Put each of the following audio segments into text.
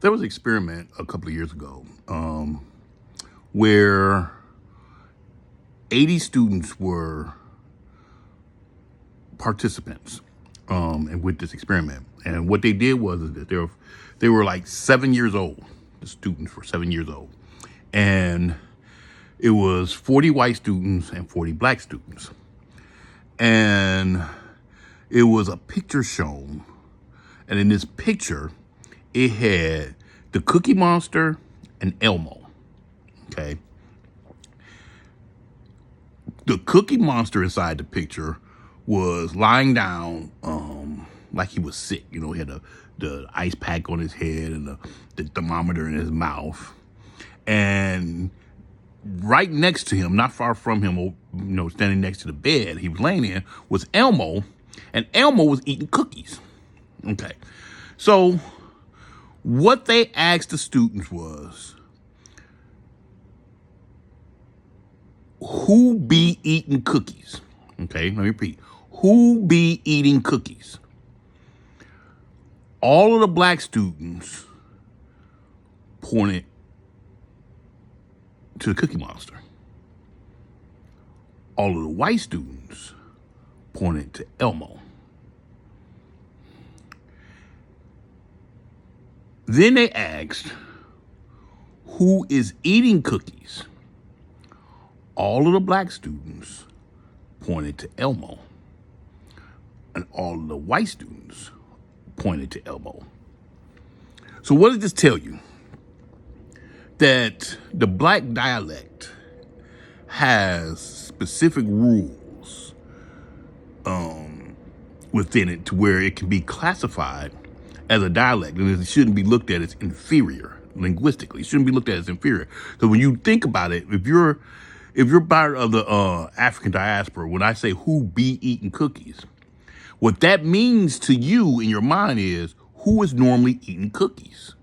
There was an experiment a couple of years ago where 80 students were participants and with this experiment. And what they did was that they were like 7 years old. The students were 7 years old. And it was 40 white students and 40 black students. And it was a picture shown. And in this picture, it had the Cookie Monster and Elmo. Okay. The Cookie Monster inside the picture was lying down like he was sick. You know, he had the ice pack on his head and the thermometer in his mouth. And right next to him, not far from him, you know, standing next to the bed he was laying in, was Elmo. And Elmo was eating cookies. Okay. So what they asked the students was, who be eating cookies? Okay, let me repeat. Who be eating cookies? All of the black students pointed to the Cookie Monster. All of the white students pointed to Elmo. Then they asked, who is eating cookies? All of the black students pointed to Elmo. And all of the white students pointed to Elmo. So what does this tell you? That the black dialect has specific rules within it to where it can be classified as a dialect, and it shouldn't be looked at as inferior linguistically. It shouldn't be looked at as inferior. So when you think about it, if you're part of the African diaspora, when I say who be eating cookies, what that means to you in your mind is who is normally eating cookies,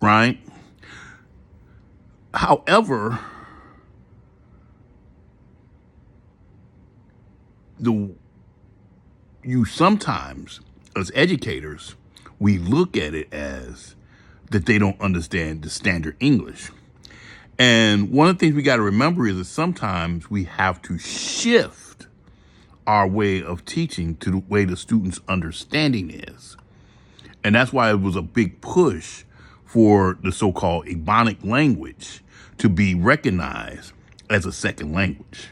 right? However, you sometimes, as educators, we look at it as that they don't understand the standard English. And one of the things we got to remember is that sometimes we have to shift our way of teaching to the way the student's understanding is. And that's why it was a big push for the so-called Ebonic language to be recognized as a second language.